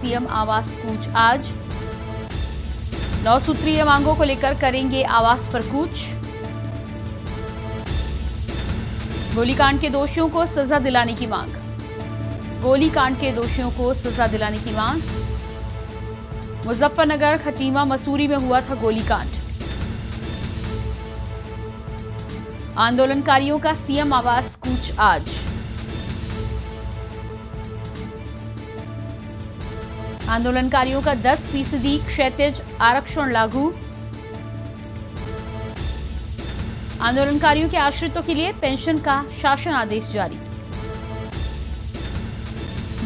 CM आवास कूच आज 9 सूत्रीय मांगों को लेकर करेंगे आवास पर कूच। गोलीकांड के दोषियों को सजा दिलाने की मांग। गोलीकांड के दोषियों को सजा दिलाने की मांग। मुजफ्फरनगर, खटीमा, मसूरी में हुआ था गोलीकांड। आंदोलनकारियों का सीएम आवास कूच आज। आंदोलनकारियों का 10% क्षैतिज आरक्षण लागू। आंदोलनकारियों के आश्रितों के लिए पेंशन का शासन आदेश जारी।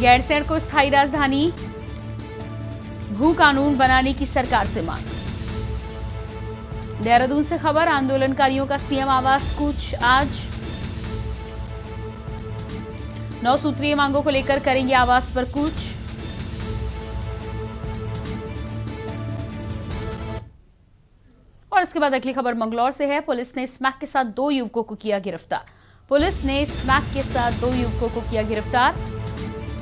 गैरसैंण को स्थायी राजधानी, भू कानून बनाने की सरकार से मांग। देहरादून से खबर, आंदोलनकारियों का सीएम आवास कूच आज। 9 सूत्रीय मांगों को लेकर करेंगे आवास पर कूच। और इसके बाद अगली खबर मंगलौर से है। पुलिस ने स्मैक के साथ 2 युवकों को किया गिरफ्तार। पुलिस ने स्मैक के साथ 2 युवकों को किया गिरफ्तार।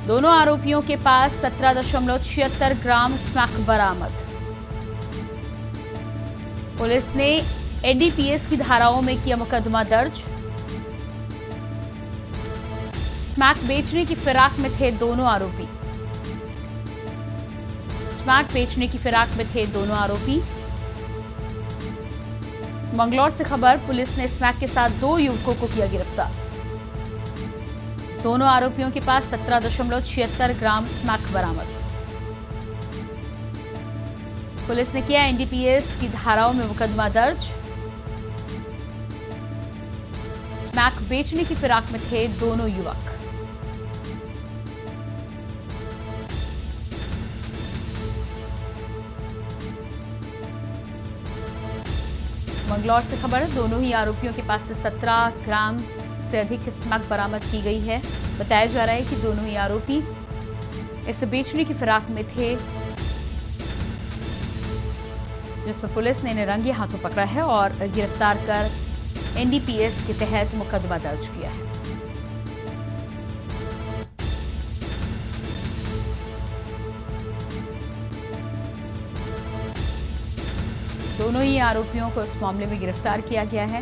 दोनों आरोपियों के पास 17.76 ग्राम स्मैक बरामद। पुलिस ने एनडीपीएस की धाराओं में किया मुकदमा दर्ज। स्मैक बेचने की फिराक में थे दोनों आरोपी। स्मैक बेचने की फिराक में थे दोनों आरोपी। मंगलौर से खबर, पुलिस ने स्मैक के साथ 2 युवकों को किया गिरफ्तार। दोनों आरोपियों के पास 17.76 ग्राम स्मैक बरामद। पुलिस ने किया एनडीपीएस की धाराओं में मुकदमा दर्ज। स्मैक बेचने की फिराक में थे दोनों युवक। मंगलौर से खबर, दोनों ही आरोपियों के पास से 17 ग्राम से अधिक स्मैक बरामद की गई है। बताया जा रहा है कि दोनों ही आरोपी इसे बेचने की फिराक में थे, जिसमें पुलिस ने इन्हें रंगे हाथों पकड़ा है और गिरफ्तार कर एनडीपीएस के तहत मुकदमा दर्ज किया है। दोनों ही आरोपियों को इस मामले में गिरफ्तार किया गया है।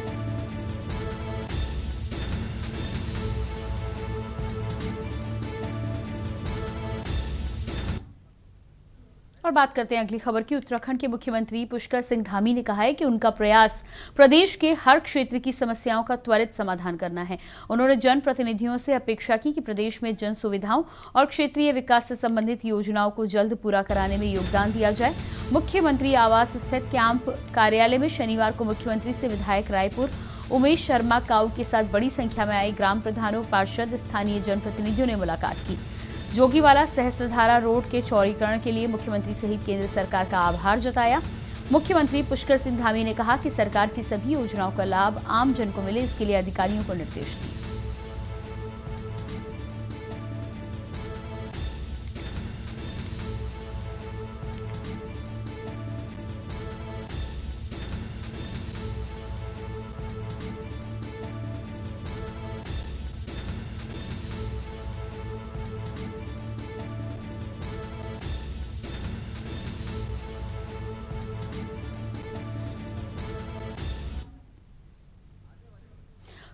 और बात करते हैं अगली खबर की। उत्तराखंड के मुख्यमंत्री पुष्कर सिंह धामी ने कहा है कि उनका प्रयास प्रदेश के हर क्षेत्र की समस्याओं का त्वरित समाधान करना है। उन्होंने जनप्रतिनिधियों से अपेक्षा की कि प्रदेश में जन सुविधाओं और क्षेत्रीय विकास से संबंधित योजनाओं को जल्द पूरा कराने में योगदान दिया जाए। मुख्यमंत्री आवास स्थित कैंप कार्यालय में शनिवार को मुख्यमंत्री से विधायक रायपुर उमेश शर्मा काऊ के साथ बड़ी संख्या में आए ग्राम प्रधानों, पार्षद, स्थानीय जनप्रतिनिधियों ने मुलाकात की। जोगीवाला सहस्त्रधारा रोड के चौड़ीकरण के लिए मुख्यमंत्री सहित केंद्र सरकार का आभार जताया। मुख्यमंत्री पुष्कर सिंह धामी ने कहा कि सरकार की सभी योजनाओं का लाभ आम जन को मिले, इसके लिए अधिकारियों को निर्देश दिए।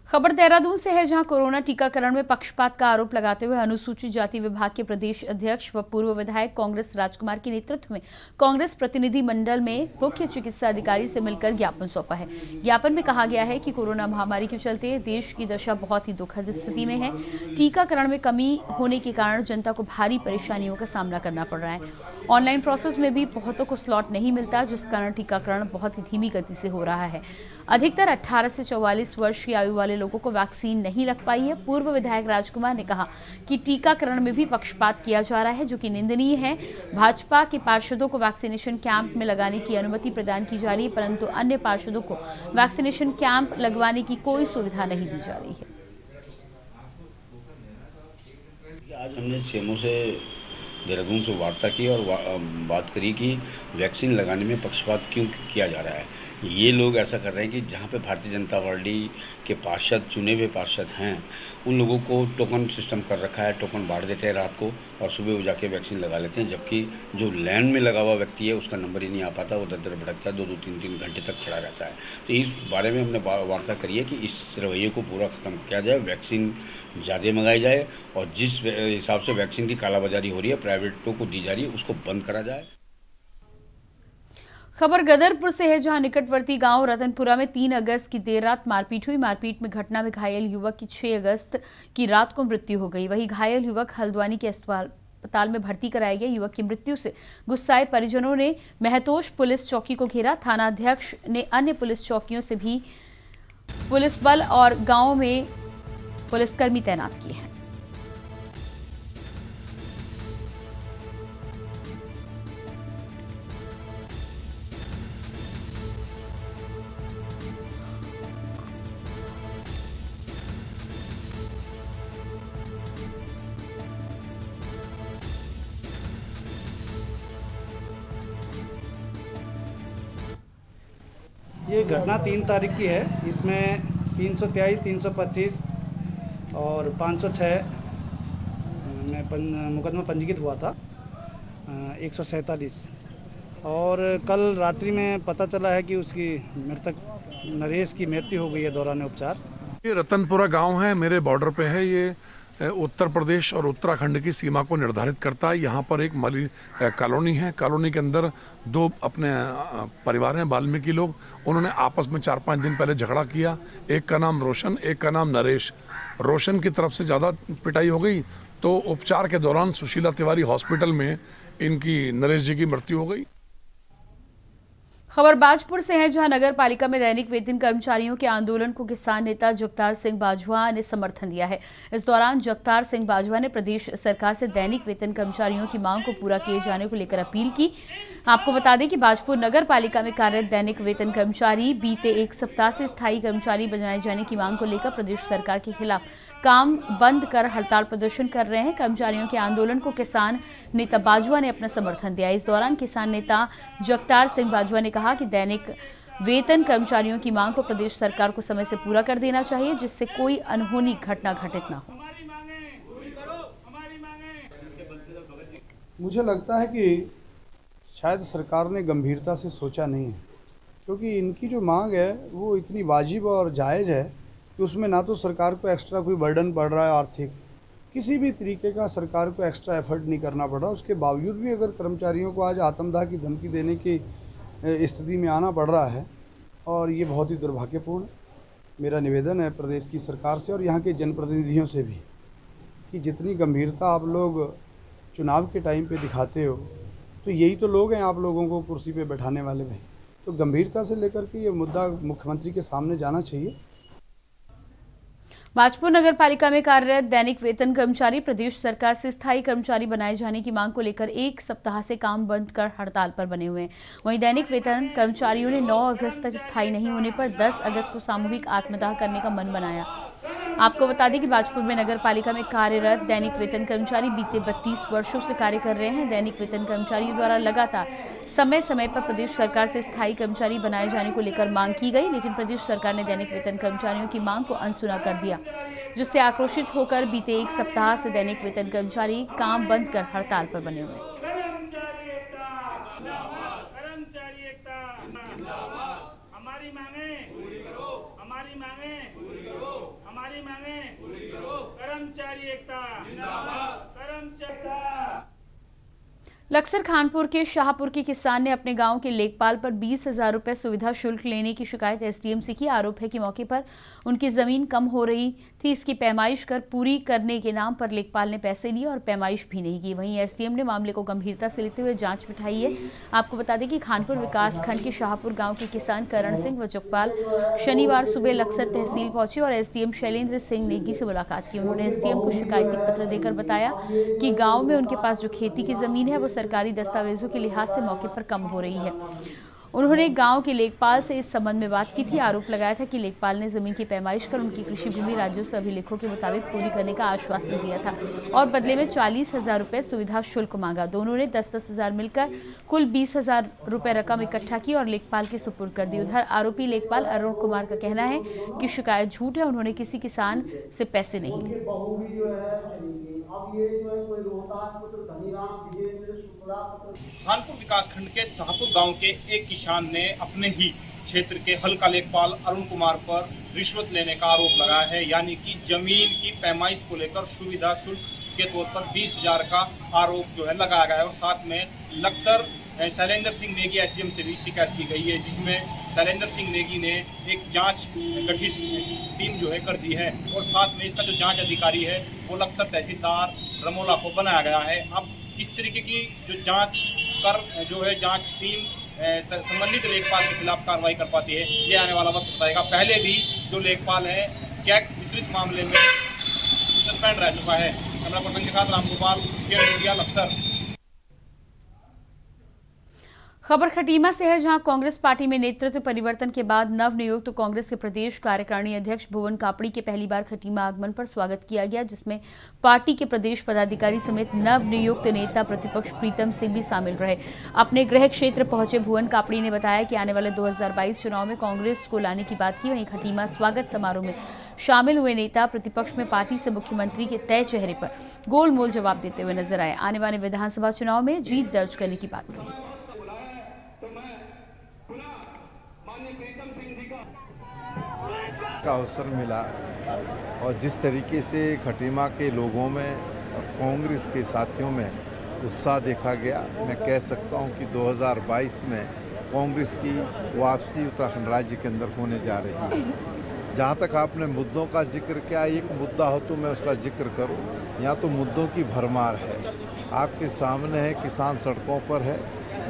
खबर देहरादून से है, जहां कोरोना टीकाकरण में पक्षपात का आरोप लगाते हुए अनुसूचित जाति विभाग के प्रदेश अध्यक्ष व पूर्व विधायक कांग्रेस राजकुमार के नेतृत्व में कांग्रेस प्रतिनिधि मंडल में मुख्य चिकित्सा अधिकारी से मिलकर ज्ञापन सौंपा है। ज्ञापन में कहा गया है कि कोरोना महामारी के चलते देश की दशा बहुत ही दुखद स्थिति में है। टीकाकरण में कमी होने के कारण जनता को भारी परेशानियों का सामना करना पड़ रहा है। ऑनलाइन प्रोसेस में भी बहुतों को स्लॉट नहीं मिलता, जिस कारण टीकाकरण बहुत ही धीमी गति से हो रहा है। अधिकतर 18 से 44 वर्ष की आयु वाले लोगों को वैक्सीन नहीं लग पाई है। पूर्व विधायक राजकुमार ने कहा कि टीकाकरण में भी पक्षपात किया जा रहा है, जो कि निंदनीय है। भाजपा के पार्षदों को वैक्सीनेशन कैंप में लगाने की अनुमति प्रदान की जा रही है, परंतु अन्य पार्षदों को वैक्सीनेशन कैंप लगवाने की कोई सुविधा नहीं दी जा रही है। आज हमने सीएमओ से देहरादून से वार्ता की और बात करी कि वैक्सीन लगाने में पक्षपात क्यों किया जा रहा है। ये लोग ऐसा कर रहे हैं कि जहाँ पे भारतीय जनता पार्टी के पार्षद, चुने हुए पार्षद हैं, उन लोगों को टोकन सिस्टम कर रखा है, टोकन बांट देते हैं रात को और सुबह वो जाके वैक्सीन लगा लेते हैं, जबकि जो लाइन में लगा हुआ व्यक्ति है उसका नंबर ही नहीं आ पाता, वो दर भटकता है, 2-2, 3-3 घंटे तक खड़ा रहता है। तो इस बारे में हमने वार्ता करी है कि इस रवैये को पूरा ख़त्म किया जाए, वैक्सीन ज़्यादा मंगाई जाए और जिस हिसाब से वैक्सीन की कालाबाजारी हो रही है, प्राइवेटों को दी जा रही है, उसको बंद करा जाए। खबर गदरपुर से है, जहां निकटवर्ती गांव रतनपुरा में 3 अगस्त की देर रात मारपीट हुई। मारपीट में घटना में घायल युवक की 6 अगस्त की रात को मृत्यु हो गई। वहीं घायल युवक हल्द्वानी के अस्पताल में भर्ती कराया गया। युवक की मृत्यु से गुस्साए परिजनों ने महतोश पुलिस चौकी को घेरा। थानाध्यक्ष ने अन्य पुलिस चौकियों से भी पुलिस बल और गांव में पुलिसकर्मी तैनात किए हैं। ये घटना 3 तारीख की है। इसमें 323, 325 और 506 में मुकदमा पंजीकृत हुआ था। 147 और कल रात्रि में पता चला है कि उसकी मृतक नरेश की मृत्यु हो गई है दौरान उपचार। ये रतनपुरा गांव है, मेरे बॉर्डर पे है। ये उत्तर प्रदेश और उत्तराखंड की सीमा को निर्धारित करता है। यहाँ पर एक मली कॉलोनी है। कॉलोनी के अंदर 2 अपने परिवार हैं, वाल्मीकि लोग। उन्होंने आपस में 4-5 दिन पहले झगड़ा किया। एक का नाम रोशन, एक का नाम नरेश। रोशन की तरफ से ज़्यादा पिटाई हो गई तो उपचार के दौरान सुशीला तिवारी हॉस्पिटल में इनकी, नरेश जी की मृत्यु हो गई। खबर बाजपुर से है, जहां नगर पालिका में दैनिक वेतन कर्मचारियों के आंदोलन को किसान नेता जगतार सिंह बाजवा ने समर्थन दिया है। इस दौरान जगतार सिंह बाजवा ने प्रदेश सरकार से दैनिक वेतन कर्मचारियों की मांग को पूरा किए जाने को लेकर अपील की। आपको बता दें कि बाजपुर नगर पालिका में कार्यरत दैनिक वेतन कर्मचारी बीते 1 सप्ताह से स्थायी कर्मचारी बनाए जाने की मांग को लेकर प्रदेश सरकार के खिलाफ काम बंद कर हड़ताल प्रदर्शन कर रहे हैं। कर्मचारियों के आंदोलन को किसान नेता बाजवा ने अपना समर्थन दिया। इस दौरान किसान नेता जगतार सिंह बाजवा ने कहा कि दैनिक वेतन कर्मचारियों की मांग को प्रदेश सरकार को समय से पूरा कर देना चाहिए, जिससे कोई अनहोनी घटना घटित न हो। मुझे लगता है कि शायद सरकार ने गंभीरता से सोचा नहीं है, क्योंकि इनकी जो मांग है वो इतनी वाजिब और जायज़ है कि उसमें ना तो सरकार को एक्स्ट्रा कोई बर्डन पड़ रहा है आर्थिक, किसी भी तरीके का सरकार को एक्स्ट्रा एफर्ट नहीं करना पड़ रहा। उसके बावजूद भी अगर कर्मचारियों को आज आत्मदाह की धमकी देने की स्थिति में आना पड़ रहा है, और ये बहुत ही दुर्भाग्यपूर्ण है। मेरा निवेदन है प्रदेश की सरकार से और यहाँ के जनप्रतिनिधियों से भी कि जितनी गंभीरता आप लोग चुनाव के टाइम पे दिखाते हो, तो यही तो लोग हैं आप लोगों को कुर्सी पे बैठाने वाले में, तो गंभीरता से लेकर के ये मुद्दा मुख्यमंत्री के सामने जाना चाहिए। बाजपुर नगर पालिका में कार्यरत दैनिक वेतन कर्मचारी प्रदेश सरकार से स्थायी कर्मचारी बनाए जाने की मांग को लेकर 1 सप्ताह से काम बंद कर हड़ताल पर बने हुए हैं। वहीं दैनिक वेतन कर्मचारियों ने 9 अगस्त तक स्थायी नहीं होने पर 10 अगस्त को सामूहिक आत्मदाह करने का मन बनाया। आपको बता दें कि बाजपुर में नगर पालिका में कार्यरत दैनिक वेतन कर्मचारी बीते 32 वर्षों से कार्य कर रहे हैं। दैनिक वेतन कर्मचारियों द्वारा लगातार समय समय पर प्रदेश सरकार से स्थायी कर्मचारी बनाए जाने को लेकर मांग की गई, लेकिन प्रदेश सरकार ने दैनिक वेतन कर्मचारियों की मांग को अनसुना कर दिया, जिससे आक्रोशित होकर बीते 1 सप्ताह से दैनिक वेतन कर्मचारी काम बंद कर हड़ताल पर बने हुए हैं। लक्सर खानपुर के शाहपुर के किसान ने अपने गांव के लेखपाल पर 20,000 रुपए सुविधा शुल्क लेने की शिकायत एसडीएम से की। आरोप है कि मौके पर उनकी जमीन कम हो रही थी, इसकी पैमाइश कर पूरी करने के नाम पर लेखपाल ने पैसे लिए और पैमाइश भी नहीं की। वहीं एसडीएम ने मामले को गंभीरता से लेते हुए जांच बिठाई है। आपको बता दें कि खानपुर विकास खंड के शाहपुर गाँव के किसान करण सिंह व जगपाल शनिवार सुबह लक्सर तहसील पहुंचे और एसडीएम शैलेंद्र सिंह नेगी से मुलाकात की। उन्होंने एसडीएम को शिकायती पत्र देकर बताया कि गाँव में उनके पास जो खेती की जमीन है वो सरकारी दस्तावेजों के लिहाज से मौके पर कम हो रही है। उन्होंने गांव के लेखपाल से इस संबंध में बात की थी। आरोप लगाया था कि लेखपाल ने जमीन की पैमाइश कर उनकी कृषि भूमि राजस्व अभिलेखों के मुताबिक पूरी करने का आश्वासन दिया था और बदले में 40,000 रुपए सुविधा शुल्क मांगा। दोनों ने 10-10 हजार मिलकर कुल 20,000 रुपए रकम इकट्ठा की और लेखपाल के सुपुर्द कर दी। उधर आरोपी लेखपाल अरुण कुमार का कहना है कि शिकायत झूठ है, उन्होंने किसी किसान से पैसे नहीं लिए। खानपुर विकासखंड के शाहपुर गांव के एक किसान ने अपने ही क्षेत्र के हल्का लेखपाल अरुण कुमार पर रिश्वत लेने का आरोप लगाया है, यानी कि जमीन की पैमाइश को लेकर सुविधा शुल्क के तौर पर 20,000 का आरोप जो है लगाया गया है। और साथ में लक्सर शैलेंद्र सिंह नेगी एसडीएम से भी शिकायत की गई है, जिसमें शैलेंद्र सिंह नेगी ने एक जांच गठित टीम जो है कर दी है और साथ में इसका जो जांच अधिकारी है वो लक्सर तहसीलदार रमोला को बनाया गया है। अब इस तरीके की जो जांच टीम संबंधित लेखपाल के खिलाफ कार्रवाई कर पाती है, ये आने वाला वक्त बताएगा। पहले भी जो लेखपाल है चेक वितरित मामले में सस्पेंड रह चुका है। कैमरा पर्सन के साथ रामगोपाल, इंडिया, लक्सर। खबर खटीमा से है, जहां कांग्रेस पार्टी में नेतृत्व परिवर्तन के बाद नवनियुक्त तो कांग्रेस के प्रदेश कार्यकारिणी अध्यक्ष भुवन कापड़ी के पहली बार खटीमा आगमन पर स्वागत किया गया, जिसमें पार्टी के प्रदेश पदाधिकारी समेत नवनियुक्त नेता प्रतिपक्ष प्रीतम सिंह भी शामिल रहे। अपने गृह क्षेत्र पहुंचे भुवन कापड़ी ने बताया कि आने वाले 2022 चुनाव में कांग्रेस को लाने की बात की। वहीं खटीमा स्वागत समारोह में शामिल हुए नेता प्रतिपक्ष में पार्टी से मुख्यमंत्री के तय चेहरे पर गोलमोल जवाब देते हुए नजर आए। आने वाले विधानसभा चुनाव में जीत दर्ज करने की बात कही। का अवसर मिला और जिस तरीके से खटीमा के लोगों में और कांग्रेस के साथियों में उत्साह देखा गया, मैं कह सकता हूं कि 2022 में कांग्रेस की वापसी उत्तराखंड राज्य के अंदर होने जा रही है। जहां तक आपने मुद्दों का जिक्र किया, एक मुद्दा हो तो मैं उसका जिक्र करूं। यहाँ तो मुद्दों की भरमार है, आपके सामने है। किसान सड़कों पर है,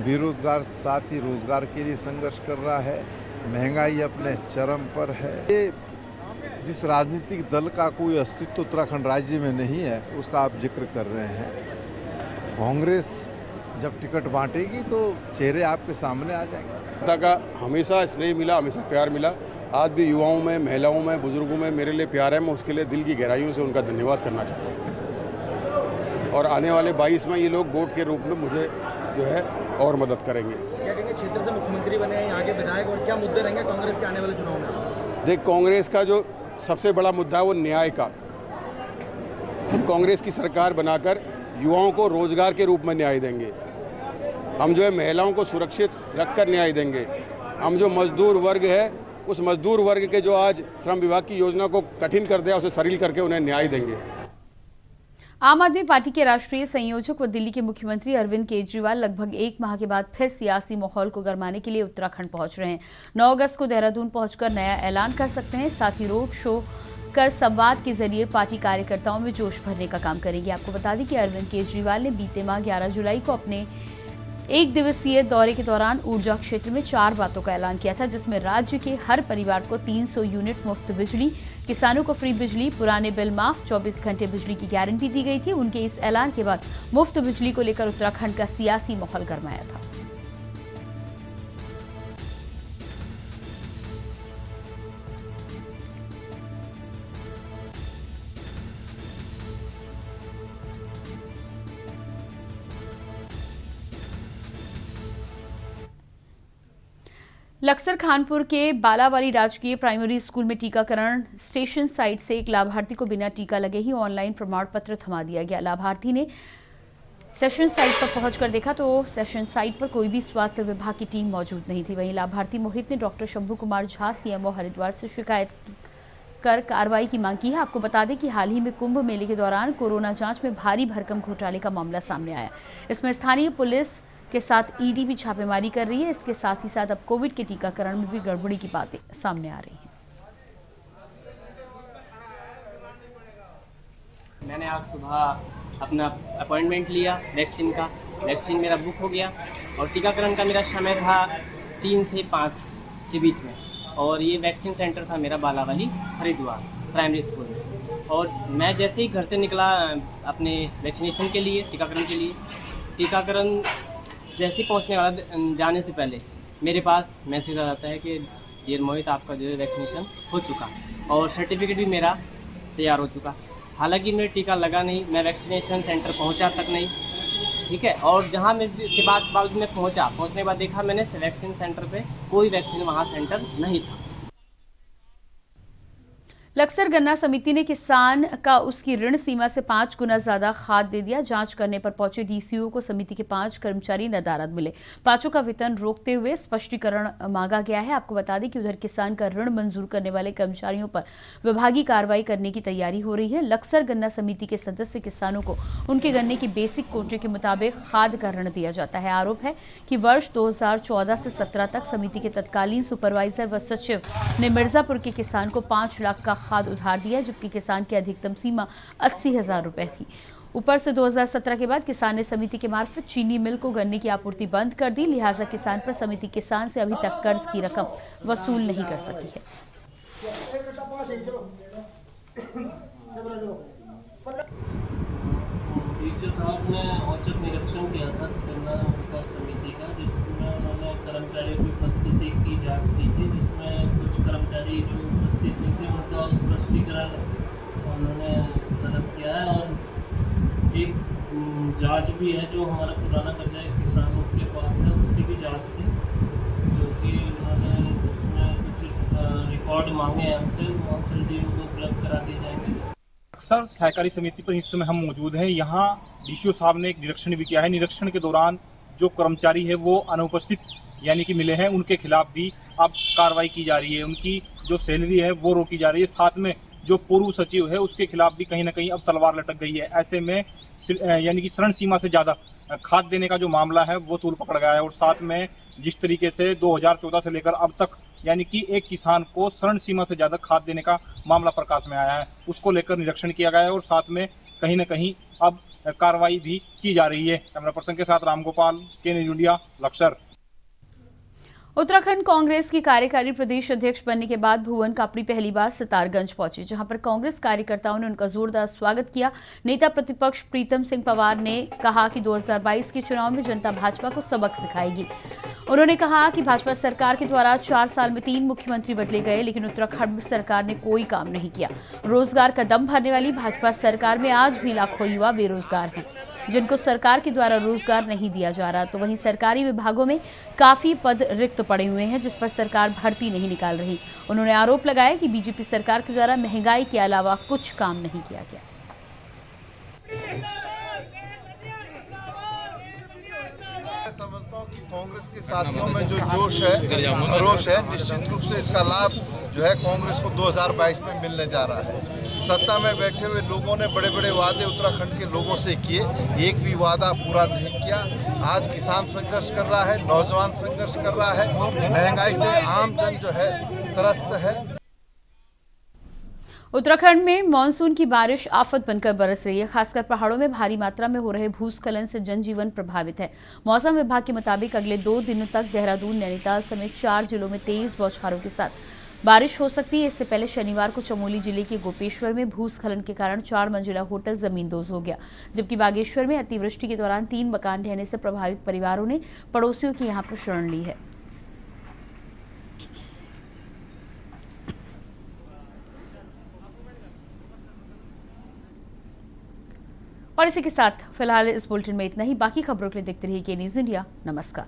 बेरोजगार साथ ही रोजगार के लिए संघर्ष कर रहा है, महंगाई अपने चरम पर है। ये जिस राजनीतिक दल का कोई अस्तित्व उत्तराखंड राज्य में नहीं है, उसका आप जिक्र कर रहे हैं। कांग्रेस जब टिकट बांटेगी तो चेहरे आपके सामने आ जाएंगे। जनता का हमेशा स्नेह मिला, हमेशा प्यार मिला। आज भी युवाओं में, महिलाओं में, बुजुर्गों में मेरे लिए प्यार है। मैं उसके लिए दिल की गहराइयों से उनका धन्यवाद करना चाहता हूँ। और आने वाले 22 में ये लोग वोट के रूप में मुझे जो है और मदद करेंगे। क्या कहेंगे, क्षेत्र से मुख्यमंत्री बने हैं, यहाँ के विधायक, और क्या मुद्दे रहेंगे कांग्रेस के आने वाले चुनाव में? देख, कांग्रेस का जो सबसे बड़ा मुद्दा है वो न्याय का। हम कांग्रेस की सरकार बनाकर युवाओं को रोजगार के रूप में न्याय देंगे। हम जो है महिलाओं को सुरक्षित रखकर न्याय देंगे। हम जो मजदूर वर्ग है, उस मजदूर वर्ग के जो आज श्रम विभाग की योजना को कठिन कर दिया, उसे सरल करके उन्हें न्याय देंगे। आम आदमी पार्टी के राष्ट्रीय संयोजक व दिल्ली के मुख्यमंत्री अरविंद केजरीवाल लगभग 1 माह के बाद फिर सियासी माहौल को गरमाने के लिए उत्तराखंड पहुंच रहे हैं। 9 अगस्त को देहरादून पहुंचकर नया ऐलान कर सकते हैं। साथ ही रोड शो कर संवाद के जरिए पार्टी कार्यकर्ताओं में जोश भरने का काम करेंगे। आपको बता दें कि अरविंद केजरीवाल ने बीते माह 11 जुलाई को अपने 1 दिवसीय दौरे के दौरान ऊर्जा क्षेत्र में 4 बातों का ऐलान किया था, जिसमें राज्य के हर परिवार को 300 यूनिट मुफ्त बिजली, किसानों को फ्री बिजली, पुराने बिल माफ, 24 घंटे बिजली की गारंटी दी गई थी। उनके इस ऐलान के बाद मुफ्त बिजली को लेकर उत्तराखंड का सियासी माहौल गरमाया था। लक्सर खानपुर के बालावाली राजकीय प्राइमरी स्कूल में टीकाकरण स्टेशन साइट से एक लाभार्थी को बिना टीका लगे ही ऑनलाइन प्रमाण पत्र थमा दिया गया। लाभार्थी ने सेशन साइट पर पहुंचकर देखा तो सेशन साइट पर कोई भी स्वास्थ्य विभाग की टीम मौजूद नहीं थी। वहीं लाभार्थी मोहित ने डॉक्टर शंभू कुमार झा, सीएमओ हरिद्वार से शिकायत कर कार्रवाई की मांग की है। आपको बता दें कि हाल ही में कुंभ मेले के दौरान कोरोना जांच में भारी भरकम घोटाले का मामला सामने आया। इसमें स्थानीय पुलिस के साथ ईडी भी छापेमारी कर रही है। इसके साथ ही साथ अब कोविड के टीकाकरण में भी गड़बड़ी की बातें सामने आ रही हैं। मैंने आज सुबह अपना अपॉइंटमेंट लिया वैक्सीन का। वैक्सीन मेरा बुक हो गया और टीकाकरण का मेरा समय था 3 से 5 के बीच में। और ये वैक्सीन सेंटर था मेरा बालावाली हरिद्वार प्राइमरी स्कूल में। और मैं जैसे ही घर से निकला अपने वैक्सीनेशन के लिए, टीकाकरण के लिए, टीकाकरण जैसे ही पहुंचने वाला जाने से पहले मेरे पास मैसेज आ जाता है कि डियर मोहित, आपका जो है वैक्सीनेशन हो चुका और सर्टिफिकेट भी मेरा तैयार हो चुका। हालांकि मेरा टीका लगा नहीं, मैं वैक्सीनेशन सेंटर पहुंचा तक नहीं, ठीक है। और जहां मैं इसके बाद मैं पहुंचने के बाद देखा मैंने वैक्सीन सेंटर पे कोई वैक्सीन वहां सेंटर नहीं था। लक्सर गन्ना समिति ने किसान का उसकी ऋण सीमा से 5 गुना ज्यादा खाद दे दिया। जांच करने पर पहुंचे डीसीओ को समिति के 5 कर्मचारी नदारद मिले। 5 का वेतन रोकते हुए स्पष्टीकरण मांगा गया है। आपको बता दें कि उधर किसान का ऋण मंजूर करने वाले कर्मचारियों पर विभागीय कार्रवाई करने की तैयारी हो रही है। लक्सर गन्ना समिति के सदस्य किसानों को उनके गन्ने की बेसिक कोटे के मुताबिक खाद का ऋण दिया जाता है। आरोप है कि वर्ष 2014 से 17 तक समिति के तत्कालीन सुपरवाइजर व सचिव ने मिर्जापुर के किसान को 5 लाख का खाद उधार दिया, जबकि किसान की अधिकतम सीमा 80,000 रुपए थी। ऊपर से 2017 के बाद किसान ने समिति के मार्फत चीनी मिल को गन्ने की आपूर्ति बंद कर दी। लिहाजा किसान पर समिति किसान से अभी तक कर्ज की रकम वसूल नहीं कर सकी है। डीसी साहब ने औचक निरीक्षण किया था गन्ना विकास समिति का, जिसमें उन्होंने कर्मचारियों की उपस्थिति की जांच की थी, जिसमें कुछ कर्मचारी जो उपस्थित नहीं थे उनका स्पष्टीकरण उन्होंने तलब किया है। और एक जांच भी है जो हमारा पुराना कर्जा किसानों के पास है, उसकी भी जांच थी, जो कि उन्होंने उसमें कुछ रिकॉर्ड मांगे हैं हमसे, वो हम जल्दी उनको उपलब्ध करा दिए जाएंगे। अक्सर सहकारी समिति पर इस समय हम मौजूद हैं। यहाँ डीसीओ साहब ने एक निरीक्षण भी किया है। निरीक्षण के दौरान जो कर्मचारी है वो अनुपस्थित यानी कि मिले हैं, उनके खिलाफ भी अब कार्रवाई की जा रही है। उनकी जो सैलरी है वो रोकी जा रही है। साथ में जो पूर्व सचिव है उसके खिलाफ भी कहीं ना कहीं अब तलवार लटक गई है। ऐसे में यानी कि ऋण सीमा से ज़्यादा खाद देने का जो मामला है वो तूल पकड़ गया है। और साथ में जिस तरीके से 2014 से लेकर अब तक यानी कि एक किसान को ऋण सीमा से ज़्यादा खाद देने का मामला प्रकाश में आया है, उसको लेकर निरीक्षण किया गया है और साथ में कहीं ना कहीं अब कार्रवाई भी की जा रही है। कैमरा पर्सन के साथ रामगोपाल, के न्यूज़ इंडिया, लक्सर। उत्तराखंड कांग्रेस की कार्यकारी प्रदेश अध्यक्ष बनने के बाद भुवन कापड़ी पहली बार सितारगंज पहुंचे, जहां पर कांग्रेस कार्यकर्ताओं ने उनका जोरदार स्वागत किया। नेता प्रतिपक्ष प्रीतम सिंह पंवार ने कहा कि 2022 के चुनाव में जनता भाजपा को सबक सिखाएगी। उन्होंने कहा कि भाजपा सरकार के द्वारा 4 साल में 3 मुख्यमंत्री बदले गए, लेकिन उत्तराखंड में सरकार ने कोई काम नहीं किया। रोजगार का दम भरने वाली भाजपा सरकार में आज भी लाखों युवा बेरोजगार हैं, जिनको सरकार के द्वारा रोजगार नहीं दिया जा रहा। तो वहीं सरकारी विभागों में काफी पद रिक्त पड़े हुए हैं, जिस पर सरकार भर्ती नहीं निकाल रही। उन्होंने आरोप लगाया कि बीजेपी सरकार के द्वारा महंगाई के अलावा कुछ काम नहीं किया गया। समझता हूं कि कांग्रेस के साथियों में जो जोश है, रोष है, निश्चित रूप से इसका लाभ जो है कांग्रेस को 2022 में मिलने जा रहा है। सत्ता में बैठे हुए लोगों ने बड़े बड़े वादे उत्तराखंड के लोगों से किए, एक भी वादा पूरा नहीं किया। आज किसान संघर्ष कर रहा है, नौजवान संघर्ष कर रहा है, महंगाई से आम जन जो है त्रस्त है। उत्तराखंड में मानसून की बारिश आफत बनकर बरस रही है। खासकर पहाड़ों में भारी मात्रा में हो रहे भूस्खलन से जनजीवन प्रभावित है। मौसम विभाग के मुताबिक अगले 2 दिनों तक देहरादून, नैनीताल समेत 4 जिलों में तेज बौछारों के साथ बारिश हो सकती है। इससे पहले शनिवार को चमोली जिले के गोपेश्वर में भूस्खलन के कारण 4 मंजिला होटल जमींदोज हो गया, जबकि बागेश्वर में अतिवृष्टि के दौरान 3 मकान ढहने से प्रभावित परिवारों ने पड़ोसियों की यहां पर शरण ली है। और इसी के साथ फिलहाल इस बुलेटिन में इतना ही। बाकी खबरों के लिए देखते रहिए के न्यूज़ इंडिया। नमस्कार।